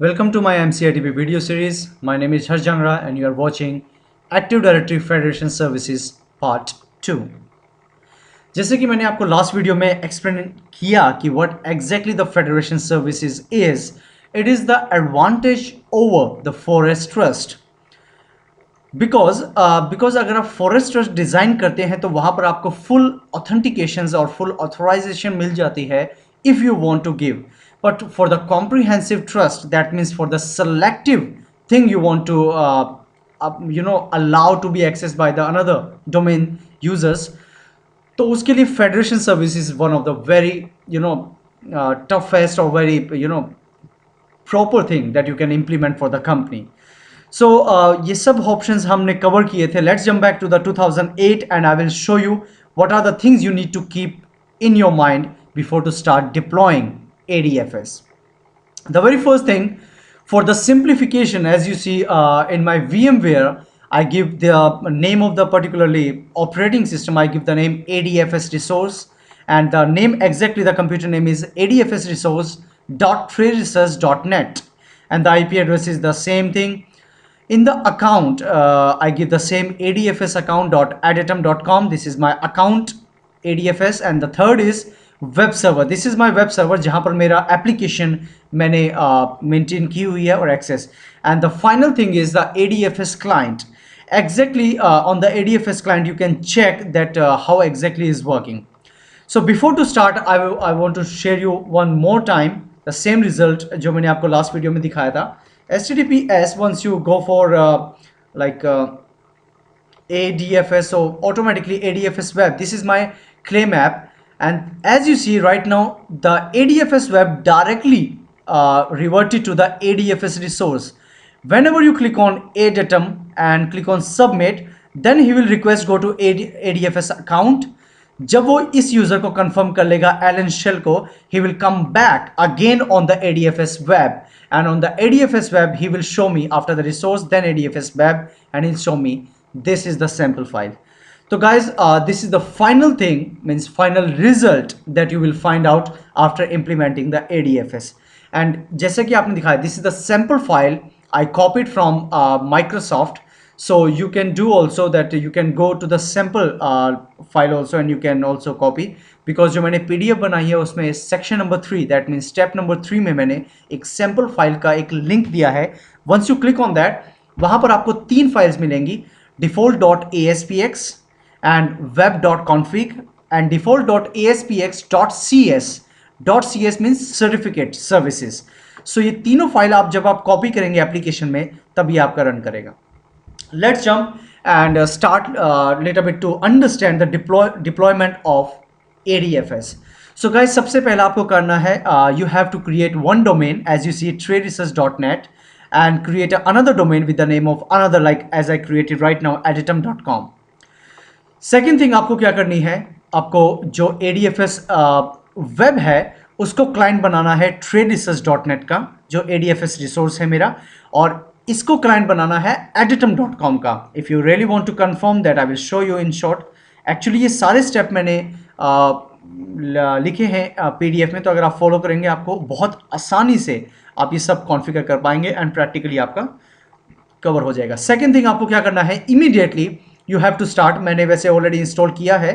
Welcome to my MCITP video series. My name is Harsh Jangra and you are watching Active Directory Federation Services Part 2. जैसे कि मैंने आपको last video में explain किया कि what exactly the federation services is, it is the advantage over the forest trust. Because अगर आप forest trust design करते हैं तो वहाँ पर आपको फुल ऑथेंटिकेशंस और फुल ऑथराइजेशन मिल जाती है if you want to give. But for the comprehensive trust, that means for the selective thing you want to allow to be accessed by the another domain users, तो उसके लिए federation service is one of the very toughest or very proper thing that you can implement for the company. So ये सब options हमने cover किए थे. Let's jump back to the 2008 and I will show you what are the things you need to keep in your mind before to start deploying ADFS. The very first thing, for the simplification, as you see in my VMware, I give the name of the particularly operating system. I give the name ADFS resource, and the name exactly the computer name is ADFS resource.traderesearch.net, and the IP address is the same thing. In the account, I give the same ADFS account.adatum.com. This is my account ADFS, and the third is web server. This is my web server जहाँ पर मेरा application मैंने maintain की हुई है और access. And the final thing is the ADFS client. Exactly on the ADFS client you can check that how exactly is working. So before to start I want to share you one more time the same result जो मैंने आपको last video में दिखाया था. HTTPS, once you go for ADFS, so automatically ADFS web, this is my claim app. And as you see right now, the ADFS web directly reverted to the ADFS resource. Whenever you click on ADATUM and click on submit, then he will request go to ADFS account. जब वो इस user को confirm कर लेगा Elon shell को, he will come back again on the ADFS web, and on the ADFS web he will show me after the resource, then ADFS web, and he'll show me this is the sample file. So guys, this is the final thing, means final result that you will find out after implementing the ADFS. And जैसे कि आपने दिखाया, this is the sample file I copied from Microsoft. So you can do also that, you can go to the sample file also and you can also copy, because जो मैंने PDF बनाई है उसमें section number 3, that means step number 3 में मैंने एक sample file का एक link दिया है. Once you click on that, वहाँ पर आपको 3 फाइल्स मिलेंगी, default.aspx and web.config and default.aspx.cs. .cs means certificate services. So ये तीनों फाइल आप जब आप कॉपी करेंगे एप्लीकेशन में तब ये आपका रन करेगा. Let's jump and start little bit to understand the deployment of ADFS. So guys, सबसे पहला आपको करना है, you have to create one domain as you see traderesearch.net and create another domain with the name of another, like as I created right now, adatum.com. Second thing आपको क्या करनी है, आपको जो ADFS वेब है उसको क्लाइंट बनाना है traderesearch.net का, जो ADFS रिसोर्स है मेरा, और इसको क्लाइंट बनाना है adatum.com का. If you really want to confirm that I will show you in short. Actually ये सारे स्टेप मैंने लिखे हैं PDF में, तो अगर आप फॉलो करेंगे आपको बहुत आसानी से आप ये सब कॉन्फ़िगर कर पाएंगे एंड प्रैक्टिकली आपका कवर हो जाएगा. सेकेंड थिंग आपको क्या करना है, immediately you have to start, मैंने वैसे ऑलरेडी इंस्टॉल किया है,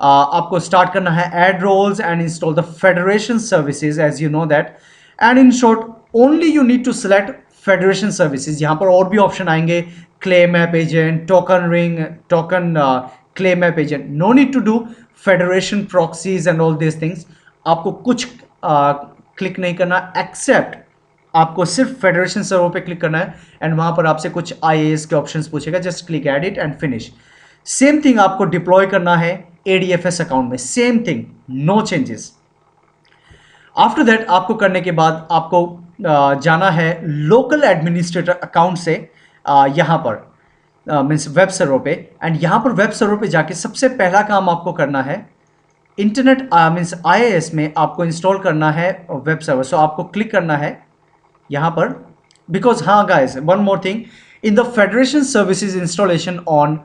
आपको स्टार्ट करना है add roles and install the federation services as you know that. And in short only you need to select federation services. यहाँ पर और भी ऑप्शन आएंगे, claim app agent, token ring, token claim app agent. No need to do federation proxies and all this things. आपको कुछ click नहीं करना, accept आपको सिर्फ फेडरेशन सर्वर पे क्लिक करना है एंड वहाँ पर आपसे कुछ IAS के ऑप्शंस पूछेगा, just click edit and finish. Same thing आपको डिप्लॉय करना है ADFS अकाउंट में, same thing, no changes. After that आपको करने के बाद आपको जाना है लोकल एडमिनिस्ट्रेटर अकाउंट से यहाँ पर मीन्स वेब सर्वर पे, एंड यहाँ पर वेब सर्वर पे जाके सबसे पहला काम आपको करना है इंटरनेट मीन्स IIS में आपको इंस्टॉल करना है वेब सर्वर. सो आपको क्लिक करना है यहाँ पर, बिकॉज हाँ guys, one more thing, in the federation services installation on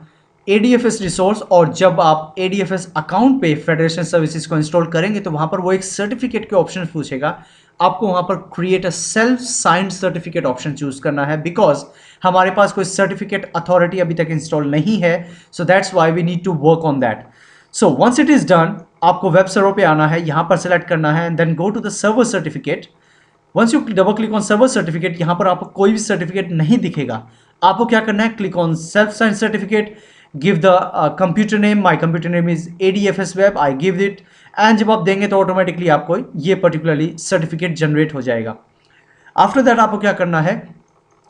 ADFS resource, और जब आप ADFS अकाउंट पे फेडरेशन सर्विसेज को इंस्टॉल करेंगे तो वहां पर वो एक सर्टिफिकेट के ऑप्शन पूछेगा। आपको वहां पर create a self signed certificate option choose करना है, बिकॉज हमारे पास कोई सर्टिफिकेट अथॉरिटी अभी तक इंस्टॉल नहीं है, so that's why we need to work on that. So once it is done, आपको वेब सर्वर पे आना है, यहां पर सेलेक्ट करना है and then go to the server certificate. Once you double click on server certificate, यहां पर आपको कोई भी सर्टिफिकेट नहीं दिखेगा। आपको क्या करना है, click on self sign certificate, give the computer name, my computer name is ADFS web, I give it, and जब आप देंगे तो ऑटोमेटिकली आपको ये पर्टिकुलरली सर्टिफिकेट जनरेट हो जाएगा। आफ्टर दैट आपको क्या करना है,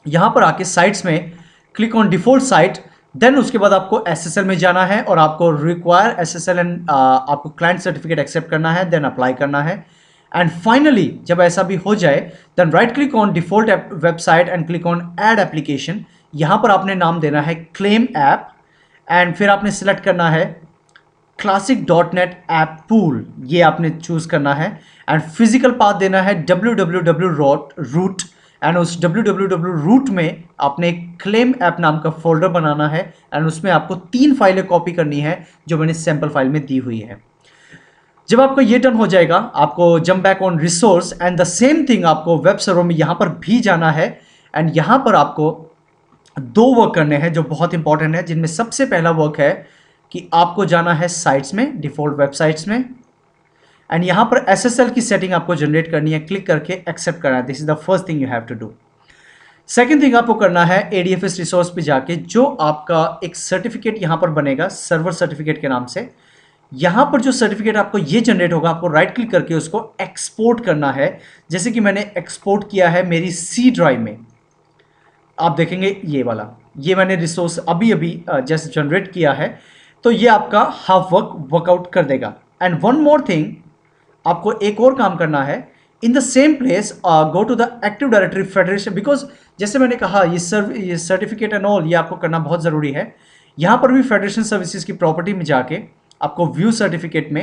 यहां पर आके साइट्स में click on default site, then उसके बाद आपको SSL में जाना है और आपको रिक्वायर SSL एंड आपको क्लाइंट सर्टिफिकेट एक्सेप्ट करना है, देन अप्लाई करना है। एंड फाइनली जब ऐसा भी हो जाए, then right click on default website and click on add application. यहां पर आपने नाम देना है क्लेम ऐप, एंड फिर आपने सिलेक्ट करना है classic.net ऐप पूल, ये आपने चूज करना है। एंड फिजिकल पाथ देना है www.root, एंड उस www.root में आपने एक क्लेम ऐप नाम का फोल्डर बनाना है, एंड उसमें आपको 3 फाइलें कॉपी करनी है जो मैंने सैंपल फाइल में दी हुई है। जब आपका ये डन हो जाएगा, आपको jump back on resource and the same thing, आपको वेब सर्वर में यहां पर भी जाना है, एंड यहां पर आपको 2 वर्क करने हैं जो बहुत इंपॉर्टेंट है, जिनमें सबसे पहला वर्क है कि आपको जाना है साइट्स में, डिफॉल्ट वेबसाइट्स में, एंड यहां पर SSL की सेटिंग आपको जनरेट करनी है, क्लिक करके एक्सेप्ट करना है। This is the first thing you have to do. Second thing आपको करना है, ADFS रिसोर्स पे जाके जो आपका एक सर्टिफिकेट यहां पर बनेगा सर्वर सर्टिफिकेट के नाम से, यहां पर जो सर्टिफिकेट आपको ये जनरेट होगा, आपको राइट क्लिक करके उसको एक्सपोर्ट करना है। जैसे कि मैंने एक्सपोर्ट किया है मेरी C ड्राइव में, आप देखेंगे ये वाला, ये मैंने रिसोर्स अभी अभी जस्ट जनरेट किया है, तो ये आपका हाफ वर्कआउट कर देगा। एंड वन मोर थिंग, आपको एक और काम करना है, in the same place go to the active directory federation, because जैसे मैंने कहा ये सर्टिफिकेट एंड ऑल ये आपको करना बहुत ज़रूरी है। यहाँ पर भी फेडरेशन सर्विसेज की प्रॉपर्टी में जाके आपको व्यू सर्टिफिकेट में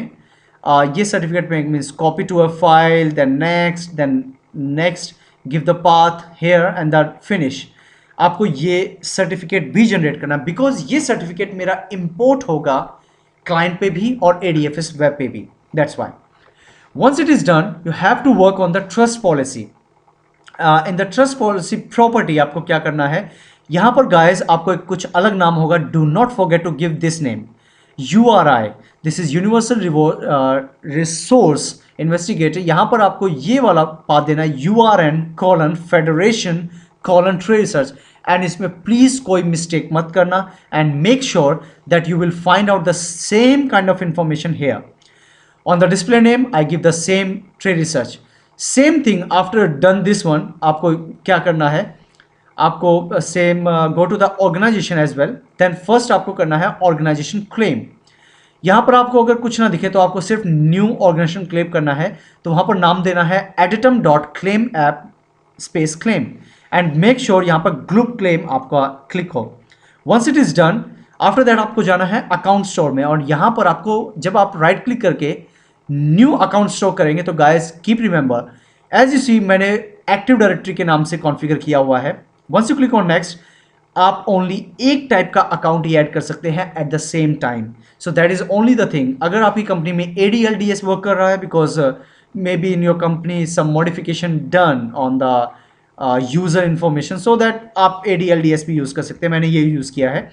ये सर्टिफिकेट में means copy to a file, then next give the path here and the finish, आपको ये सर्टिफिकेट भी जनरेट करना, बिकॉज ये सर्टिफिकेट मेरा इंपोर्ट होगा क्लाइंट पे भी और ADFS वेब पे भी। That's why once it is done you have to work on the trust policy. In the trust policy property आपको क्या करना है, यहां पर गाइस आपको एक कुछ अलग नाम होगा, do not forget to give this name URI, this is universal resource investigator। यहां पर आपको ये वाला पाथ देना है URN: federation: trade research, and इसमें प्लीज कोई मिस्टेक मत करना, and make sure that you will find out the same kind of information here. On the display name, I give the same trade research. Same thing after done this one, आपको क्या करना है, आपको same go to the organization as well. Then first आपको करना है organization claim. यहाँ पर आपको अगर कुछ ना दिखे तो आपको सिर्फ न्यू ऑर्गेनाइजेशन क्लेम करना है, तो वहाँ पर नाम देना है adatum.claim-app space claim, and make sure यहाँ पर ग्रुप क्लेम आपका क्लिक हो। Once it is done, after that आपको जाना है अकाउंट स्टोर में, और यहाँ पर आपको जब आप राइट क्लिक करके न्यू अकाउंट स्टोर करेंगे तो guys keep remember, as you see मैंने एक्टिव डायरेक्टरी के नाम से कॉन्फ़िगर किया हुआ है। Once you click on next, आप ओनली एक टाइप का अकाउंट ही ऐड कर सकते हैं at the same time, so that is only the thing. अगर आपकी कंपनी में ADLDS वर्क कर रहा है, because maybe in your company some modification done on the user information, so that आप ADLDS भी यूज कर सकते हैं, मैंने ये यूज किया है।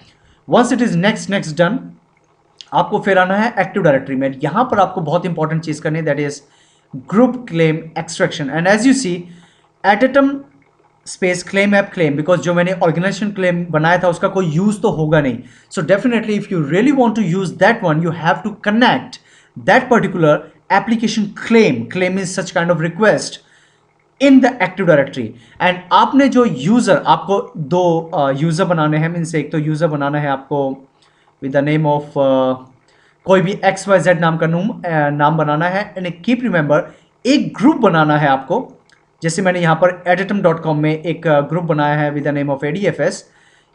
Once it is next done, आपको फिर आना है एक्टिव डायरेक्टरी में। यहां पर आपको बहुत इंपॉर्टेंट चीज करनी है, that is group claim extraction, and as you see एटेटम space claim app claim, because जो मैंने ऑर्गेनाइजेशन क्लेम बनाया था उसका कोई यूज तो होगा नहीं, so definitely if you really want to use that one, you have to connect that particular application claim is such kind of request in the active directory. And आपने जो user, आपको 2 यूजर बनाने हैं, means एक तो user बनाना है आपको with the name of कोई भी XYZ नाम का नाम बनाना है, एंड कीप रिमेंबर एक ग्रुप बनाना है आपको, जैसे मैंने यहाँ पर adatum.com में एक ग्रुप बनाया है with the name of ADFS।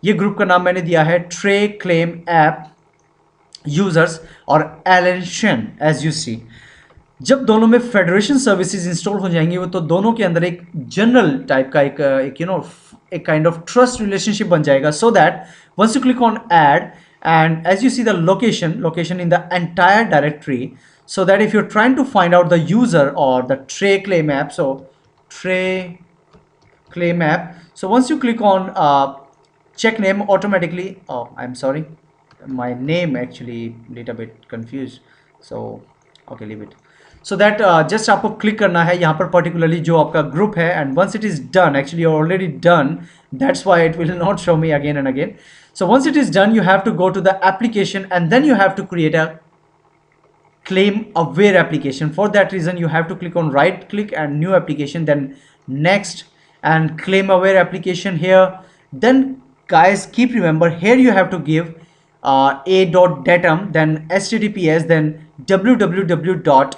ये ग्रुप का नाम मैंने दिया है ट्रे क्लेम ऐप यूजर्स और एलेंशन। एज यू सी, जब दोनों में फेडरेशन सर्विसेज इंस्टॉल हो जाएंगी, वो तो दोनों के अंदर एक जनरल टाइप का एक काइंड ऑफ ट्रस्ट रिलेशनशिप बन जाएगा, so that once you click on add and as you see the location in the entire directory, so that if you're trying to find out the user or the tray claim app, so tray claim app, so once you click on check name, automatically, oh I'm sorry, my name actually little bit confused, so okay, leave it. So that just आपको click करना है यहाँ पर particularly जो आपका group है, and once it is done, actually you're already done, that's why it will not show me again and again. So once it is done, you have to go to the application, and then you have to create a claim aware application. For that reason, you have to click on right click and new application, then next, and claim aware application here. Then guys, keep remember here you have to give a.datum, then https, then www.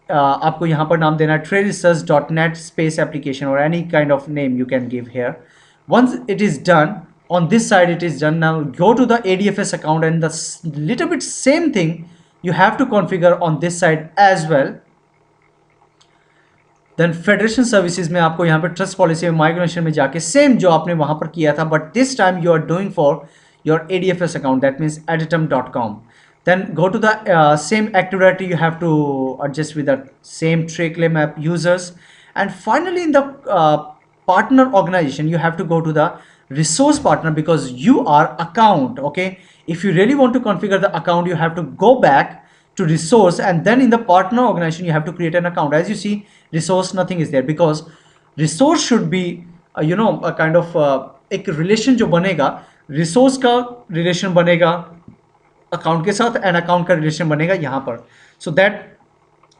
आपको यहाँ पर नाम देना है trailresearch.net space application, or any kind of name you can give here. Once it is done, on this side it is done. Now go to the ADFS account, and the little bit same thing you have to configure on this side as well. Then federation services में आपको यहाँ पर trust policy में migration में जाके same जो आपने वहाँ पर किया था, but this time you are doing for your ADFS account, that means editum.com. Then go to the same Active Directory, you have to adjust with the same tray claim app users. And finally in the partner organization, you have to go to the resource partner, because you are account, okay? If you really want to configure the account, you have to go back to resource, and then in the partner organization you have to create an account. As you see, resource nothing is there, because resource should be a kind of एक relation जो बनेगा, resource का relation बनेगा account के साथ, and account का relation बनेगा यहाँ पर. So that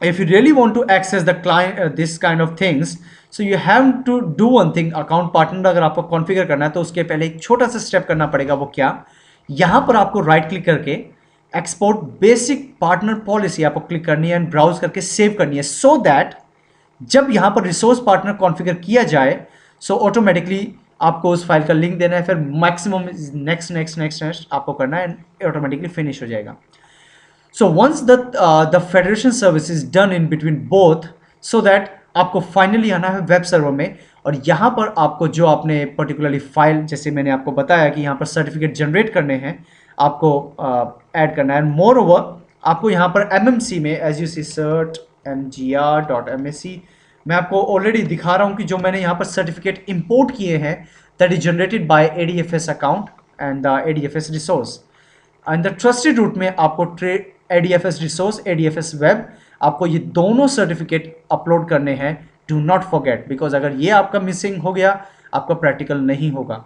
if you really want to access the client this kind of things, so you have to do one thing. account partner अगर आपको configure करना है, तो उसके पहले एक छोटा सा step करना पड़ेगा. वो क्या? यहाँ पर आपको right click करके एक्सपोर्ट बेसिक पार्टनर पॉलिसी आपको क्लिक करनी है एंड ब्राउज करके सेव करनी है, सो दैट जब यहाँ पर रिसोर्स पार्टनर कॉन्फ़िगर किया जाए, सो ऑटोमेटिकली आपको उस फाइल का लिंक देना है, फिर maximum next next next next आपको करना है, एंड ऑटोमेटिकली फिनिश हो जाएगा. So once the federation service is done in between both, so that आपको फाइनली आना है वेब सर्वर में, और यहाँ पर आपको जो आपने पर्टिकुलरली फाइल, जैसे मैंने आपको बताया कि यहाँ पर सर्टिफिकेट जनरेट करने हैं, आपको ऐड करना है. मोर ओवर आपको यहाँ पर MMC में as you C cert mgr.msc मैं आपको ऑलरेडी दिखा रहा हूँ कि जो मैंने यहाँ पर सर्टिफिकेट इंपोर्ट किए हैं, that is generated by ADFS account and the ADFS resource. And the trusted root में आपको ADFS रिसोर्स, ADFS वेब, आपको ये दोनों सर्टिफिकेट अपलोड करने हैं. डू नॉट फॉरगेट, बिकॉज अगर ये आपका मिसिंग हो गया, आपका प्रैक्टिकल नहीं होगा.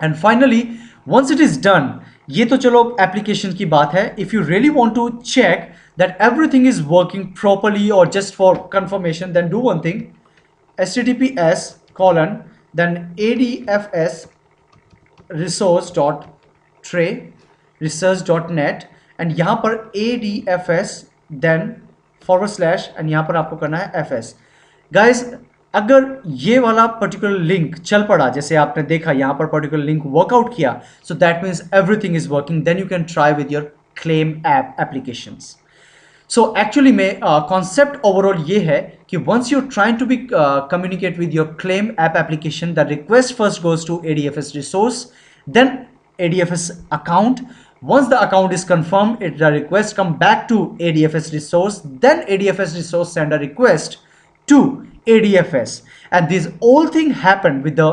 And finally once it is done, ये तो चलो एप्लीकेशन की बात है. If you really want to check that everything is working properly और just for confirmation, then do one thing, https colon then adfs resource.tray research.net, and यहाँ पर adfs then / and यहाँ पर आपको करना है fs. गाइज, अगर ये वाला पर्टिकुलर लिंक चल पड़ा, जैसे आपने देखा यहाँ पर पर्टिकुलर लिंक वर्कआउट किया, so that means everything is working, then you can try with your claim app applications. So actually में कॉन्सेप्ट ओवरऑल ये है कि once you trying to be communicate with your claim app application, the request first goes to ADFS resource, then ADFS account. Once the account is confirmed, the request come back to ADFS resource, then ADFS resource send a request to ADFS, and this all thing happened with the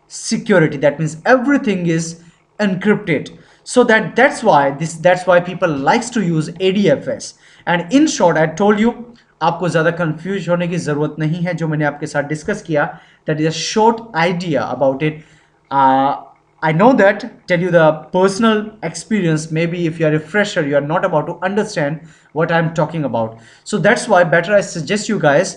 security. That means everything is encrypted, so that's why people likes to use ADFS. And in short, I told you, आपको ज़्यादा confuse होने की ज़रूरत नहीं है. जो मैंने आपके साथ डिस्कस किया, that is a short idea about it. I know that, tell you the personal experience, maybe if you are a fresher, you are not about to understand what I'm talking about. So that's why better I suggest you guys,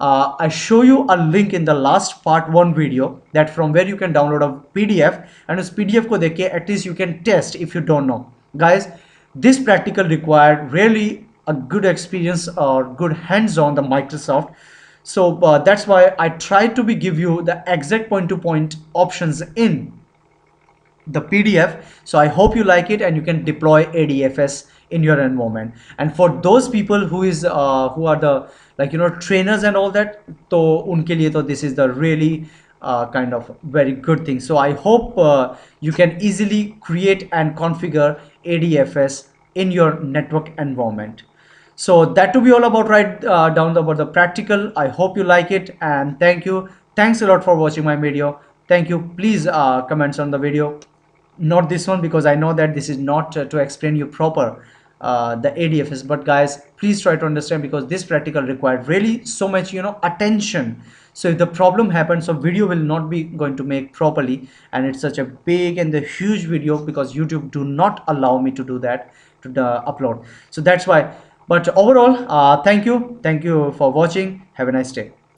I show you a link in the last part 1 video, that from where you can download a PDF, and उस PDF को देख के at least you can test if you don't know. Guys, this practical required really a good experience or good hands-on the Microsoft. So that's why I try to give you the exact point-to-point options in the PDF. So I hope you like it and you can deploy ADFS in your environment. And for those people who are the trainers and all that, तो उनके लिए तो this is the really kind of very good thing. So I hope you can easily create and configure ADFS in your network environment. So that to be all about right down about the practical. I hope you like it, and thank you. Thanks a lot for watching my video. Thank you. Please comments on the video, not this one, because I know that this is not to explain you proper the ADFS, but guys, please try to understand, because this practical required really so much attention. So if the problem happens, so video will not be going to make properly, and it's such a big and the huge video because YouTube do not allow me to do that, to the upload. So that's why. But overall, thank you for watching. Have a nice day.